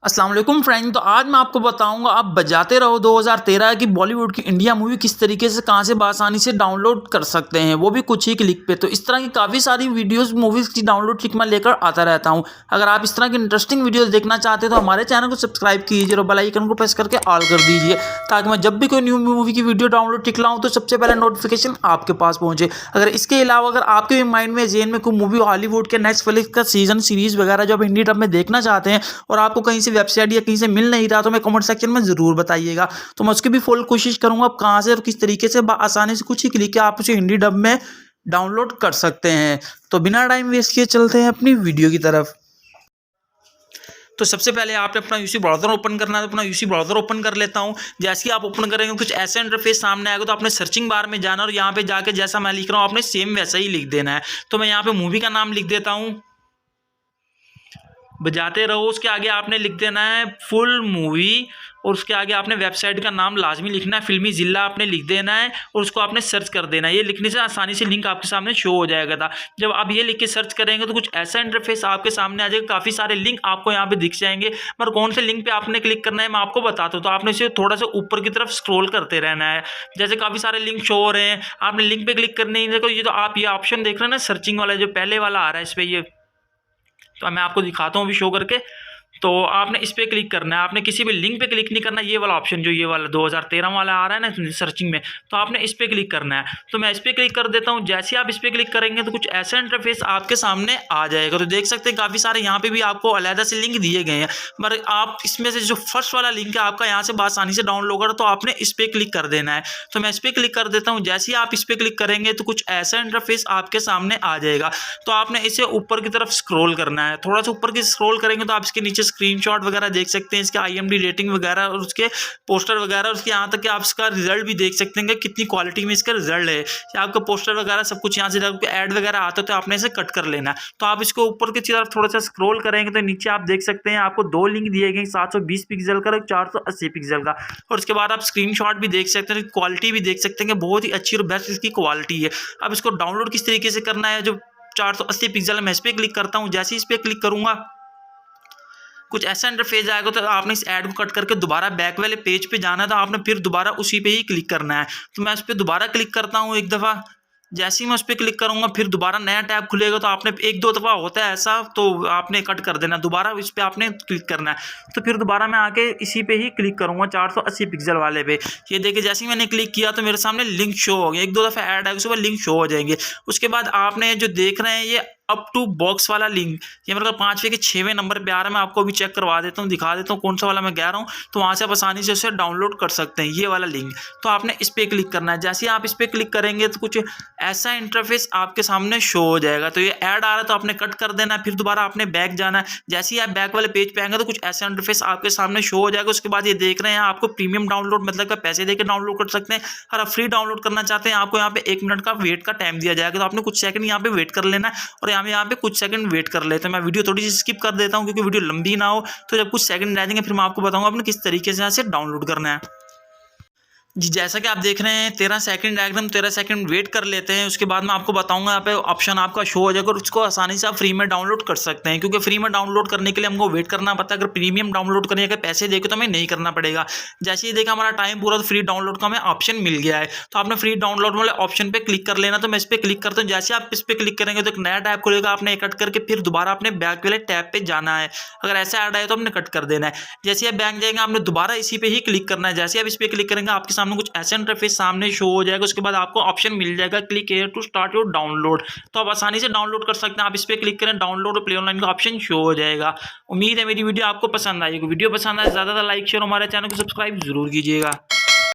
अस्सलाम वालेकुम फ्रेंड। तो आज मैं आपको बताऊंगा आप बजाते रहो 2013 की बॉलीवुड की इंडिया मूवी किस तरीके से कहां से आसानी से डाउनलोड कर सकते हैं, वो भी कुछ ही क्लिक पे। तो इस तरह की काफ़ी सारी वीडियोस मूवीज़ की डाउनलोड ट्रिक मैं लेकर आता रहता हूं। अगर आप इस तरह की इंटरेस्टिंग वीडियोस देखना चाहते हैं तो हमारे चैनल को सब्सक्राइब कीजिए और बेल आइकन को प्रेस करके ऑल कर दीजिए, ताकि मैं जब भी कोई न्यू मूवी की वीडियो डाउनलोड ट्रिक लाऊँ तो सबसे पहले नोटिफिकेशन आपके पास पहुंचे। अगर इसके अलावा अगर आपके माइंड में जेन में कोई मूवी हॉलीवुड के नेक्स्ट फिल्म का सीजन सीरीज वगैरह जो आप हिंदी डब में देखना चाहते हैं और आपको कहीं से वेबसाइट या कहीं से मिल नहीं रहा, तो मैं कमेंट सेक्शन में जरूर बताइएगा। तो मैं उसकी भी फुल कोशिश करूंगा आप कहां से और किस तरीके से आसानी से कुछ ही क्लिक के आप उसे हिंदी डब में डाउनलोड कर सकते हैं। तो बिना टाइम वेस्ट किए चलते हैं अपनी वीडियो की तरफ। तो सबसे पहले आपने अपना यूसी ब्राउज़र ओपन करना है। तो अपना यूसी ब्राउज़र ओपन कर लेता हूं। जैसे ही आप ओपन करेंगे कुछ ऐसा इंटरफेस सामने आएगा। तो आपने सर्चिंग बार में जाना और यहाँ पे जाके जैसा मैं लिख रहा हूँ आपने सेम वैसा ही लिख देना है। तो मैं यहाँ पे मूवी का नाम लिख देता हूँ, बजाते रहो। उसके आगे आपने लिख देना है फुल मूवी और उसके आगे आपने वेबसाइट का नाम लाजमी लिखना है, फिल्मी जिला आपने लिख देना है और उसको आपने सर्च कर देना है। ये लिखने से आसानी से लिंक आपके सामने शो हो जाएगा था। जब आप ये लिख के सर्च करेंगे तो कुछ ऐसा इंटरफेस आपके सामने आ जाएगा। काफ़ी सारे लिंक आपको यहाँ पे दिख जाएंगे, पर कौन से लिंक पे आपने क्लिक करना है मैं आपको बताता हूँ। तो आपने इसे थोड़ा सा ऊपर की तरफ स्क्रॉल करते रहना है। जैसे काफ़ी सारे लिंक शो हो रहे हैं, आपने लिंक पे क्लिक करने ही देखो। ये तो आप ये ऑप्शन देख रहे हैं ना सर्चिंग वाला, जो पहले वाला आ रहा है इस पर, ये तो मैं आपको दिखाता हूँ अभी शो करके। तो आपने इस पर क्लिक करना है, आपने किसी भी लिंक पे क्लिक नहीं करना। ये वाला ऑप्शन जो ये वाला 2013 वाला आ रहा है ना सर्चिंग में, तो आपने इस पर क्लिक करना है। तो मैं इस पर क्लिक कर देता हूँ। जैसे आप इस पर क्लिक करेंगे तो कुछ ऐसा इंटरफेस आपके सामने आ जाएगा। तो देख सकते हैं काफ़ी सारे यहाँ पे भी आपको अलहदा से लिंक दिए गए हैं, पर आप इसमें से जो फर्स्ट वाला लिंक है आपका यहाँ से आसानी से डाउनलोड करो, तो आपने इस पर क्लिक कर देना है। तो मैं इस पर क्लिक कर देता हूँ। जैसे ही आप इस पर क्लिक करेंगे तो कुछ ऐसा इंटरफेस आपके सामने आ जाएगा। तो आपने इसे ऊपर की तरफ स्क्रॉल करना है। थोड़ा सा ऊपर की स्क्रॉल करेंगे तो आप इसके नीचे स्क्रीनशॉट वगैरह देख सकते हैं, इसके IMDb रेटिंग वगैरह और उसके पोस्टर वगैरह, उसके यहाँ तक कि आप इसका रिजल्ट भी देख सकते हैं कि कितनी क्वालिटी में इसका रिजल्ट है। या आपका पोस्टर वगैरह सब कुछ यहाँ से आपको ऐड वगैरह आता है तो आपने इसे कट कर लेना है। तो आप इसको ऊपर की तरफ थोड़ा सा स्क्रॉल करेंगे तो नीचे आप देख सकते हैं आपको दो लिंक दिए गए, 720 पिक्सल का और 480 पिक्सल का। और उसके बाद आप स्क्रीनशॉट भी देख सकते हैं, क्वालिटी भी देख सकते हैं कि बहुत ही अच्छी और बेस्ट इसकी क्वालिटी है। अब इसको डाउनलोड किस तरीके से करना है, जो 480 पिक्सल है, मैं इस पर क्लिक करता हूँ। जैसे इस पर क्लिक करूंगा कुछ ऐसा इंटरफेस आएगा। तो आपने इस ऐड को कट करके दोबारा बैक वाले पेज पे जाना है, तो आपने फिर दोबारा उसी पे ही क्लिक करना है। तो मैं उस पर दोबारा क्लिक करता हूँ एक दफ़ा। जैसे ही मैं उस पर क्लिक करूंगा फिर दोबारा नया टैब खुलेगा। तो आपने एक दो दफ़ा होता है ऐसा, तो आपने कट कर देना, दोबारा इस पर आपने क्लिक करना है। तो फिर दोबारा मैं आके इसी पे ही क्लिक करूंगा 480 पिक्सल वाले पे। ये देखिए जैसे ही मैंने क्लिक किया तो मेरे सामने लिंक शो हो गया। एक दो दफ़ा ऐड आएगा उसके बाद लिंक शो हो जाएंगे। उसके बाद आपने जो देख रहे हैं ये अप टू बॉक्स वाला लिंक, ये मेरे को 5वें के 6वें नंबर पे आ रहा है। मैं आपको अभी चेक करवा देता हूँ, दिखा देता हूँ कौन सा वाला मैं कह रहा हूँ। तो वहाँ से आप आसानी से उसे डाउनलोड कर सकते हैं, ये वाला लिंक। तो आपने इस पर क्लिक करना है। जैसे ही आप इस पर क्लिक करेंगे तो कुछ ऐसा इंटरफेस आपके सामने शो हो जाएगा। तो ये ऐड आ रहा है तो आपने कट कर देना है, फिर दोबारा आपने बैक जाना है। जैसे ही आप बैक वाले पेज पे आएंगे तो कुछ ऐसा इंटरफेस आपके सामने शो हो जाएगा। उसके बाद ये देख रहे हैं आपको प्रीमियम डाउनलोड मतलब का पैसे देकर डाउनलोड कर सकते हैं। अगर आप फ्री डाउनलोड करना चाहते हैं आपको यहाँ पे 1 मिनट का वेट का टाइम दिया जाएगा। तो आपने कुछ सेकंड यहाँ पे वेट कर लेना है और यहाँ पे कुछ सेकंड वेट कर लेते हैं। मैं वीडियो थोड़ी सी स्किप कर देता हूँ क्योंकि वीडियो लंबी ना हो। तो जब कुछ सेकंड रह जाएंगे फिर मैं आपको बताऊंगा आपने किस तरीके से यहाँ से डाउनलोड करना है। जी जैसा कि आप देख रहे हैं 13 सेकंड एकदम 13 सेकंड वेट कर लेते हैं। उसके बाद मैं आपको बताऊंगा यहाँ पे ऑप्शन आपका शो हो जाएगा और उसको आसानी से आप फ्री में डाउनलोड कर सकते हैं। क्योंकि फ्री में डाउनलोड करने के लिए हमको वेट करना पड़ता है। अगर प्रीमियम डाउनलोड करने के पैसे देके तो हमें नहीं करना पड़ेगा। जैसे ही देखा हमारा टाइम पूरा, तो फ्री डाउनलोड का हमें ऑप्शन मिल गया है। तो आपने फ्री डाउनलोड वाले ऑप्शन पर क्लिक कर लेना। तो मैं इस पर क्लिक करता हूँ। जैसे आप इस पर क्लिक करेंगे तो एक नया टैब खुलेगा। आपने कट करके फिर दोबारा अपने बैक वाले टैब पर जाना है। अगर ऐसा ऐड आए तो आपने कट कर देना है। जैसे आप बैक जाएंगे आपने दोबारा इसी पे ही क्लिक करना है। जैसे आप इस पर क्लिक करेंगे आपके सामने कुछ ऐसा इंटरफेस सामने शो हो जाएगा। उसके बाद आपको ऑप्शन मिल जाएगा click here to start your download. तो आप आसानी से डाउनलोड कर सकते हैं। आप इस पे क्लिक करें, डाउनलोड और प्ले ऑनलाइन का ऑप्शन शो हो जाएगा। उम्मीद है मेरी वीडियो आपको पसंद आएगी। वीडियो पसंद आए ज़्यादा लाइक शेयर, हमारे चैनल को सब्सक्राइब जरूर कीजिएगा।